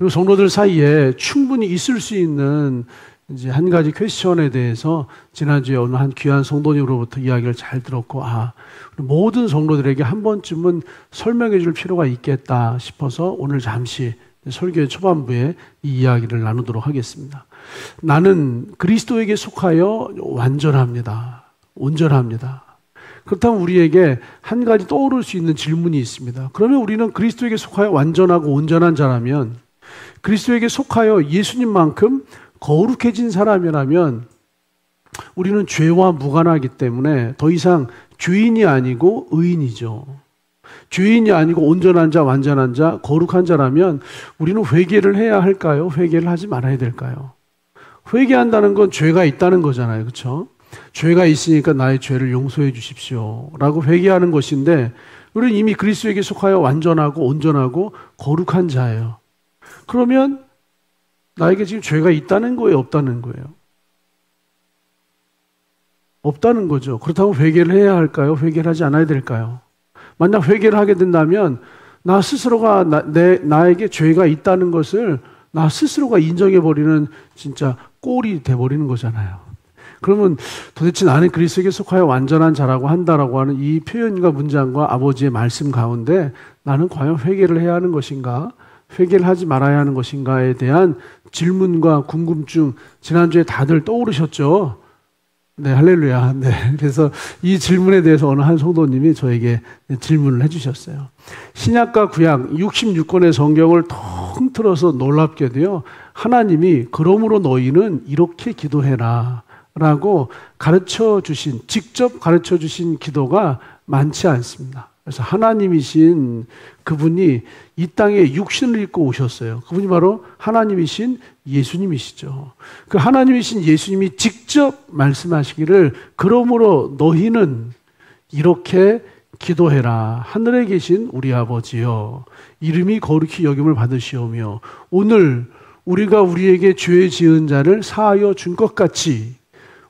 그리고 성도들 사이에 충분히 있을 수 있는 이제 한 가지 퀘스천에 대해서 지난주에 어느 한 귀한 성도님으로부터 이야기를 잘 들었고, 모든 성도들에게 한 번쯤은 설명해 줄 필요가 있겠다 싶어서 오늘 잠시 설교의 초반부에 이 이야기를 나누도록 하겠습니다. 나는 그리스도에게 속하여 완전합니다. 온전합니다. 그렇다면 우리에게 한 가지 떠오를 수 있는 질문이 있습니다. 그러면 우리는 그리스도에게 속하여 완전하고 온전한 자라면, 그리스도에게 속하여 예수님만큼 거룩해진 사람이라면 우리는 죄와 무관하기 때문에 더 이상 죄인이 아니고 의인이죠. 죄인이 아니고 온전한 자, 완전한 자, 거룩한 자라면 우리는 회개를 해야 할까요? 회개를 하지 말아야 될까요? 회개한다는 건 죄가 있다는 거잖아요. 그렇죠? 죄가 있으니까 나의 죄를 용서해 주십시오 라고 회개하는 것인데, 우리는 이미 그리스도에게 속하여 완전하고 온전하고 거룩한 자예요. 그러면 나에게 지금 죄가 있다는 거예요? 없다는 거예요? 없다는 거죠. 그렇다고 회개를 해야 할까요? 회개를 하지 않아야 될까요? 만약 회개를 하게 된다면 나 스스로가 나에게 죄가 있다는 것을 나 스스로가 인정해버리는 진짜 꼴이 돼버리는 거잖아요. 그러면 도대체 나는 그리스도에게 속하여 완전한 자라고 한다라고 하는 이 표현과 문장과 아버지의 말씀 가운데 나는 과연 회개를 해야 하는 것인가? 회개를 하지 말아야 하는 것인가에 대한 질문과 궁금증, 지난주에 다들 떠오르셨죠? 네, 할렐루야. 네. 그래서 이 질문에 대해서 어느 한 성도님이 저에게 질문을 해주셨어요. 신약과 구약 66권의 성경을 통틀어서 놀랍게도요, 하나님이 그러므로 너희는 이렇게 기도해라 라고 직접 가르쳐 주신 기도가 많지 않습니다. 그래서 하나님이신 그분이 이 땅에 육신을 입고 오셨어요. 그분이 바로 하나님이신 예수님이시죠. 그 하나님이신 예수님이 직접 말씀하시기를 그러므로 너희는 이렇게 기도해라. 하늘에 계신 우리 아버지여, 이름이 거룩히 여김을 받으시오며 오늘 우리가 우리에게 죄 지은 자를 사하여 준 것 같이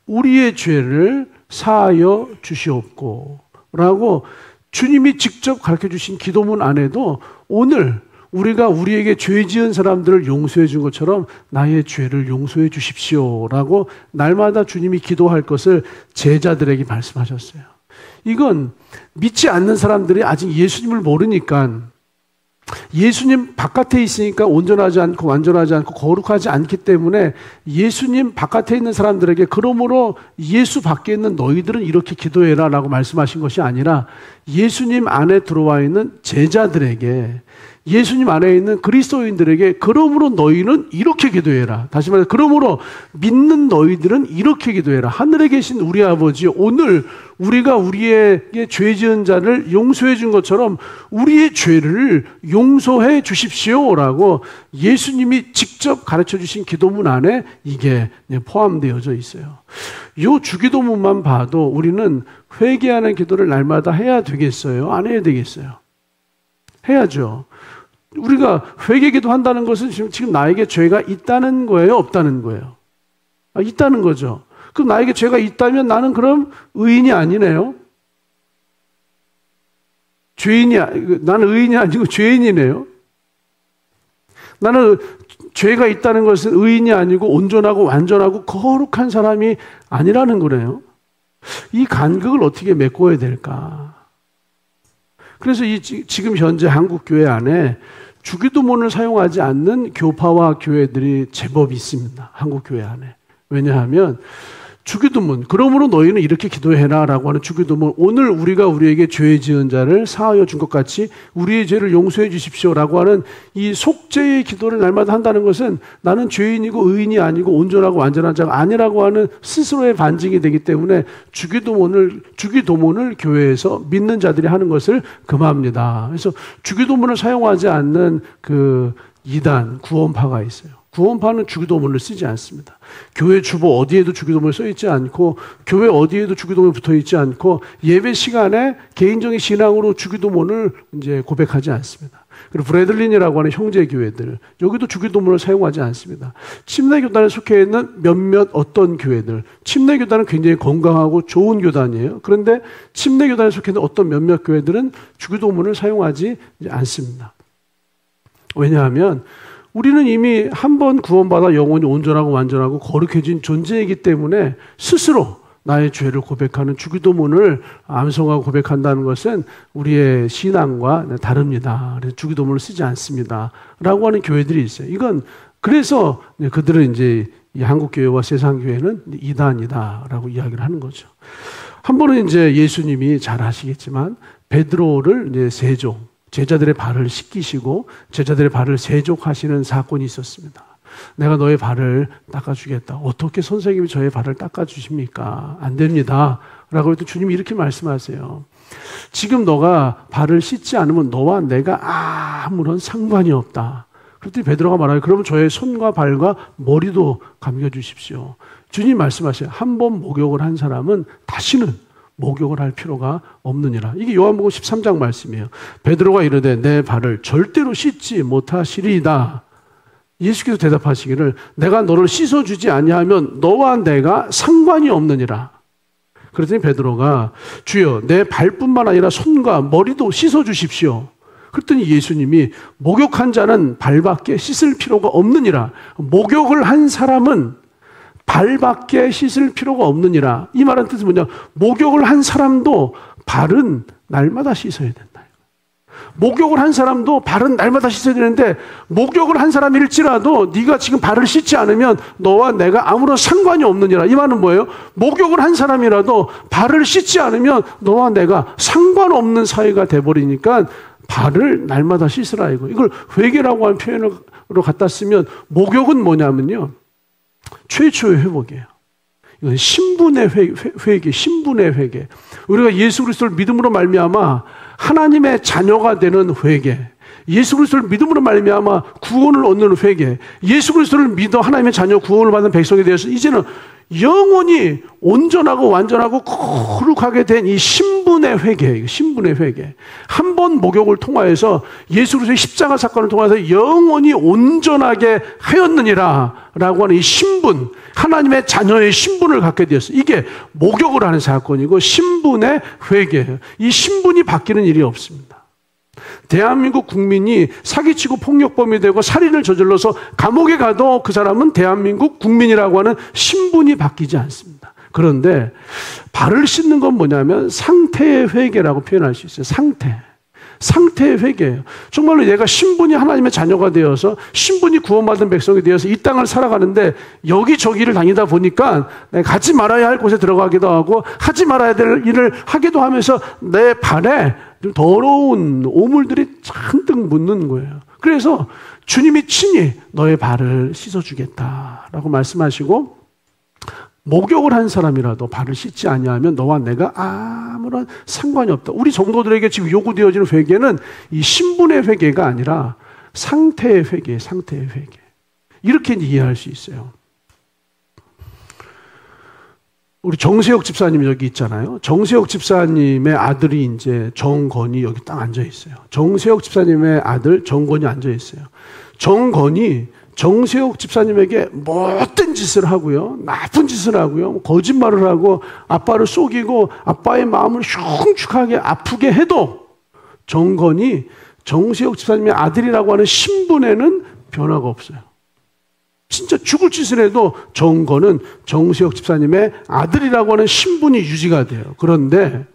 우리의 죄를 사하여 주시옵고 라고 주님이 직접 가르쳐 주신 기도문 안에도 오늘 우리가 우리에게 죄 지은 사람들을 용서해 준 것처럼 나의 죄를 용서해 주십시오 라고 날마다 주님이 기도할 것을 제자들에게 말씀하셨어요. 이건 믿지 않는 사람들이 아직 예수님을 모르니까, 예수님 바깥에 있으니까 온전하지 않고 완전하지 않고 거룩하지 않기 때문에 예수님 바깥에 있는 사람들에게 그러므로 예수 밖에 있는 너희들은 이렇게 기도해라 라고 말씀하신 것이 아니라 예수님 안에 들어와 있는 제자들에게, 예수님 안에 있는 그리스도인들에게 그러므로 너희는 이렇게 기도해라. 다시 말해 그러므로 믿는 너희들은 이렇게 기도해라. 하늘에 계신 우리 아버지, 오늘 우리가 우리에게 죄 지은 자를 용서해 준 것처럼 우리의 죄를 용서해 주십시오 라고 예수님이 직접 가르쳐 주신 기도문 안에 이게 포함되어져 있어요. 이 주기도문만 봐도 우리는 회개하는 기도를 날마다 해야 되겠어요? 안 해야 되겠어요? 해야죠. 우리가 회개기도 한다는 것은 지금 나에게 죄가 있다는 거예요? 없다는 거예요? 있다는 거죠. 그럼 나에게 죄가 있다면 나는 그럼 의인이 아니네요? 나는 의인이 아니고 죄인이네요? 나는 죄가 있다는 것은 의인이 아니고 온전하고 완전하고 거룩한 사람이 아니라는 거네요. 이 간극을 어떻게 메꿔야 될까? 그래서 지금 현재 한국 교회 안에 주기도문을 사용하지 않는 교파와 교회들이 제법 있습니다. 한국 교회 안에. 왜냐하면 주기도문, 그러므로 너희는 이렇게 기도해라 라고 하는 주기도문, 오늘 우리가 우리에게 죄 지은 자를 사하여 준 것 같이 우리의 죄를 용서해 주십시오 라고 하는 이 속죄의 기도를 날마다 한다는 것은 나는 죄인이고 의인이 아니고 온전하고 완전한 자가 아니라고 하는 스스로의 반증이 되기 때문에 주기도문을 교회에서 믿는 자들이 하는 것을 금합니다. 그래서 주기도문을 사용하지 않는 그 이단, 구원파가 있어요. 구원파는 주기도문을 쓰지 않습니다. 교회 주보 어디에도 주기도문을 써있지 않고, 교회 어디에도 주기도문이 붙어있지 않고, 예배 시간에 개인적인 신앙으로 주기도문을 이제 고백하지 않습니다. 그리고 브래들린이라고 하는 형제 교회들, 여기도 주기도문을 사용하지 않습니다. 침례교단에 속해 있는 몇몇 어떤 교회들, 침례교단은 굉장히 건강하고 좋은 교단이에요. 그런데 침례교단에 속해 있는 어떤 몇몇 교회들은 주기도문을 사용하지 않습니다. 왜냐하면 우리는 이미 한 번 구원받아 영원히 온전하고 완전하고 거룩해진 존재이기 때문에 스스로 나의 죄를 고백하는 주기도문을 암송하고 고백한다는 것은 우리의 신앙과 다릅니다. 그래서 주기도문을 쓰지 않습니다. 라고 하는 교회들이 있어요. 이건 그래서 그들은 이제 이 한국교회와 세상교회는 이단이다라고 이야기를 하는 거죠. 한 번은 이제 예수님이 잘 아시겠지만 베드로를 이제 제자들의 발을 씻기시고 제자들의 발을 세족하시는 사건이 있었습니다. 내가 너의 발을 닦아주겠다. 어떻게 선생님이 저의 발을 닦아주십니까? 안 됩니다. 라고 했더니 주님이 이렇게 말씀하세요. 지금 너가 발을 씻지 않으면 너와 내가 아무런 상관이 없다. 그랬더니 베드로가 말하요. 그러면 저의 손과 발과 머리도 감겨주십시오. 주님 말씀하세요. 한 번 목욕을 한 사람은 다시는 목욕을 할 필요가 없느니라. 이게 요한복음 13장 말씀이에요. 베드로가 이르되 내 발을 절대로 씻지 못하시리이다. 예수께서 대답하시기를 내가 너를 씻어주지 아니하면 너와 내가 상관이 없느니라. 그랬더니 베드로가 주여 내 발뿐만 아니라 손과 머리도 씻어주십시오. 그랬더니 예수님이 목욕한 자는 발밖에 씻을 필요가 없느니라. 목욕을 한 사람은 발밖에 씻을 필요가 없느니라. 이 말은 뜻은 뭐냐? 목욕을 한 사람도 발은 날마다 씻어야 된다. 목욕을 한 사람도 발은 날마다 씻어야 되는데 목욕을 한 사람일지라도 네가 지금 발을 씻지 않으면 너와 내가 아무런 상관이 없느니라. 이 말은 뭐예요? 목욕을 한 사람이라도 발을 씻지 않으면 너와 내가 상관없는 사이가 돼버리니까 발을 날마다 씻으라 이거. 이걸 회개라고 하는 표현으로 갖다 쓰면 목욕은 뭐냐면요. 최초의 회복이에요. 이건 신분의 회개, 신분의 회개. 우리가 예수 그리스도를 믿음으로 말미암아 하나님의 자녀가 되는 회개, 예수 그리스도를 믿음으로 말미암아 구원을 얻는 회개, 예수 그리스도를 믿어 하나님의 자녀 구원을 받는 백성이 되어서 이제는 영원히 온전하고 완전하고 거룩하게 된 이 신분의 회개, 신분의 회개. 한 번 목욕을 통하여서 예수 그리스도의 십자가 사건을 통해서 영원히 온전하게 하였느니라 라고 하는 이 신분, 하나님의 자녀의 신분을 갖게 되었어요. 이게 목욕을 하는 사건이고 신분의 회개예요. 이 신분이 바뀌는 일이 없습니다. 대한민국 국민이 사기치고 폭력범이 되고 살인을 저질러서 감옥에 가도 그 사람은 대한민국 국민이라고 하는 신분이 바뀌지 않습니다. 그런데 발을 씻는 건 뭐냐면 상태의 회개라고 표현할 수 있어요. 상태의 회개예요. 정말로 얘가 신분이 하나님의 자녀가 되어서 신분이 구원받은 백성이 되어서 이 땅을 살아가는데 여기저기를 다니다 보니까 내가 가지 말아야 할 곳에 들어가기도 하고 하지 말아야 될 일을 하기도 하면서 내 발에 좀 더러운 오물들이 잔뜩 묻는 거예요. 그래서 주님이 친히 너의 발을 씻어주겠다라고 말씀하시고 목욕을 한 사람이라도 발을 씻지 아니하면 너와 내가 아무런 상관이 없다. 우리 성도들에게 지금 요구되어지는 회개는 이 신분의 회개가 아니라 상태의 회개, 상태의 회개. 이렇게 이해할 수 있어요. 우리 정세혁 집사님 여기 있잖아요. 정세혁 집사님의 아들이 이제 정건이 여기 딱 앉아 있어요. 정세혁 집사님의 아들 정건이 앉아 있어요. 정건이 정세혁 집사님에게 못된 짓을 하고요. 나쁜 짓을 하고요. 거짓말을 하고 아빠를 속이고 아빠의 마음을 흉측하게 아프게 해도 정건이 정세혁 집사님의 아들이라고 하는 신분에는 변화가 없어요. 진짜 죽을 짓을 해도 정건은 정세혁 집사님의 아들이라고 하는 신분이 유지가 돼요. 그런데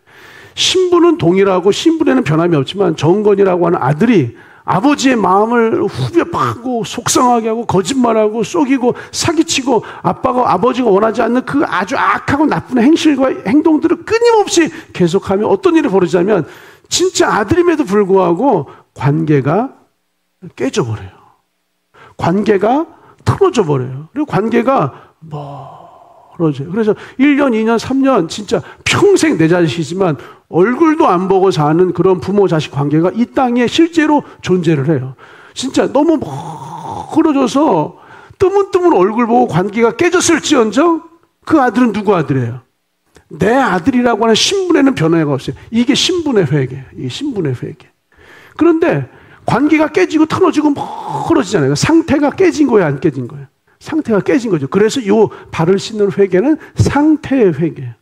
신분은 동일하고 신분에는 변함이 없지만 정건이라고 하는 아들이 아버지의 마음을 후벼파고 속상하게 하고 거짓말하고 속이고 사기치고 아버지가 원하지 않는 그 아주 악하고 나쁜 행실과 행동들을 끊임없이 계속하면 어떤 일이 벌어지냐면 진짜 아들임에도 불구하고 관계가 깨져버려요. 관계가 틀어져 버려요. 그리고 관계가 멀어져요. 그래서 1년, 2년, 3년 진짜 평생 내 자식이지만 얼굴도 안 보고 사는 그런 부모 자식 관계가 이 땅에 실제로 존재를 해요. 진짜 너무 멀어져서 뜨문뜨문 얼굴 보고 관계가 깨졌을지언정 그 아들은 누구 아들이에요? 내 아들이라고 하는 신분에는 변화가 없어요. 이게 신분의 회개. 이게 신분의 회개. 그런데 관계가 깨지고 틀어지고 멀어지잖아요. 상태가 깨진 거예요, 안 깨진 거예요? 상태가 깨진 거죠. 그래서 이 발을 씻는 회개는 상태의 회개예요.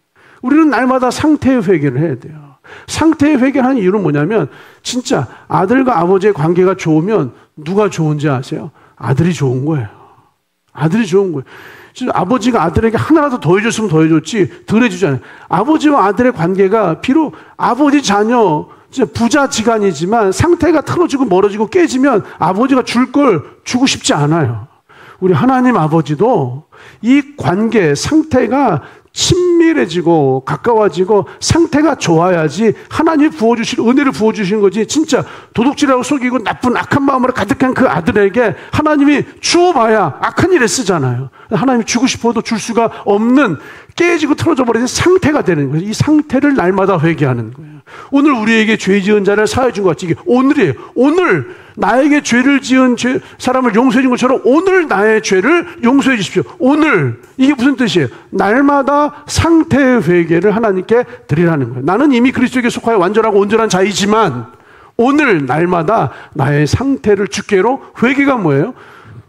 우리는 날마다 상태의 회개를 해야 돼요. 상태의 회개를 하는 이유는 뭐냐면 진짜 아들과 아버지의 관계가 좋으면 누가 좋은지 아세요? 아들이 좋은 거예요. 아들이 좋은 거예요. 아버지가 아들에게 하나라도 더 해줬으면 더 해줬지 덜 해주잖아요. 아버지와 아들의 관계가 비록 아버지 자녀 부자지간이지만 상태가 틀어지고 멀어지고 깨지면 아버지가 줄 걸 주고 싶지 않아요. 우리 하나님 아버지도 이 관계 상태가 친밀해지고 가까워지고 상태가 좋아야지 하나님이 부어주실 은혜를 부어주신 거지, 진짜 도둑질하고 속이고 나쁜 악한 마음으로 가득한 그 아들에게 하나님이 주어봐야 악한 일에 쓰잖아요. 하나님이 주고 싶어도 줄 수가 없는 깨지고 틀어져 버린 상태가 되는 거예요. 이 상태를 날마다 회개하는 거예요. 오늘 우리에게 죄 지은 자를 사하여 준 것 같이 이게 오늘이에요. 오늘 나에게 죄를 지은 사람을 용서해 준 것처럼 오늘 나의 죄를 용서해 주십시오. 오늘 이게 무슨 뜻이에요? 날마다 상태의 회개를 하나님께 드리라는 거예요. 나는 이미 그리스도에게 속하여 완전하고 온전한 자이지만 오늘 날마다 나의 상태를 주께로, 회개가 뭐예요?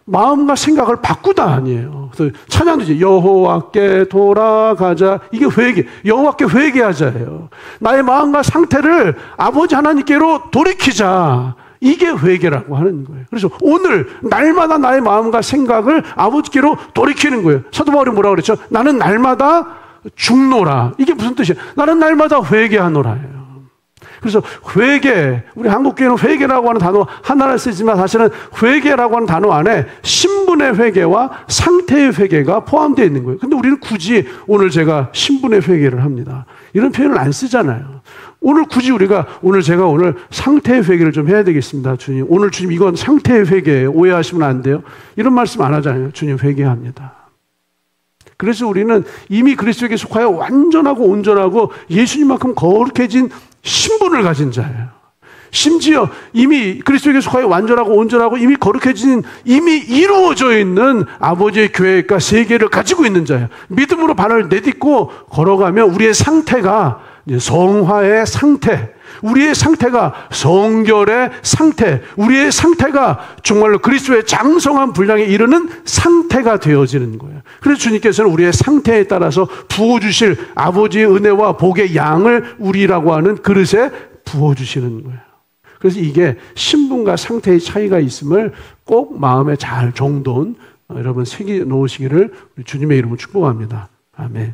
마음과 생각을 바꾸다 아니에요. 그래서 찬양도 이제 여호와께 돌아가자, 이게 회개, 여호와께 회개하자예요. 나의 마음과 상태를 아버지 하나님께로 돌이키자, 이게 회개라고 하는 거예요. 그래서 오늘 날마다 나의 마음과 생각을 아버지께로 돌이키는 거예요. 사도 바울이 뭐라고 그랬죠? 나는 날마다 죽노라. 이게 무슨 뜻이에요? 나는 날마다 회개하노라예요. 그래서 회개, 우리 한국교회는 회개라고 하는 단어 하나를 쓰지만 사실은 회개라고 하는 단어 안에 신분의 회개와 상태의 회개가 포함되어 있는 거예요. 근데 우리는 굳이 오늘 제가 신분의 회개를 합니다, 이런 표현을 안 쓰잖아요. 오늘 굳이 우리가 제가 오늘 상태의 회개를 좀 해야 되겠습니다. 주님, 오늘 주님 이건 상태의 회개예요. 오해하시면 안 돼요. 이런 말씀 안 하잖아요. 주님 회개합니다. 그래서 우리는 이미 그리스도에게 속하여 완전하고 온전하고 예수님만큼 거룩해진 신분을 가진 자예요. 심지어 이미 그리스도에게 속하여 완전하고 온전하고 이미 거룩해진, 이미 이루어져 있는 아버지의 교회가 세계를 가지고 있는 자예요. 믿음으로 발을 내딛고 걸어가면 우리의 상태가 성화의 상태, 우리의 상태가 성결의 상태, 우리의 상태가 정말로 그리스도의 장성한 분량에 이르는 상태가 되어지는 거예요. 그래서 주님께서는 우리의 상태에 따라서 부어주실 아버지의 은혜와 복의 양을 우리라고 하는 그릇에 부어주시는 거예요. 그래서 이게 신분과 상태의 차이가 있음을 꼭 마음에 잘 정돈 여러분 새겨 놓으시기를 주님의 이름으로 축복합니다. 아멘.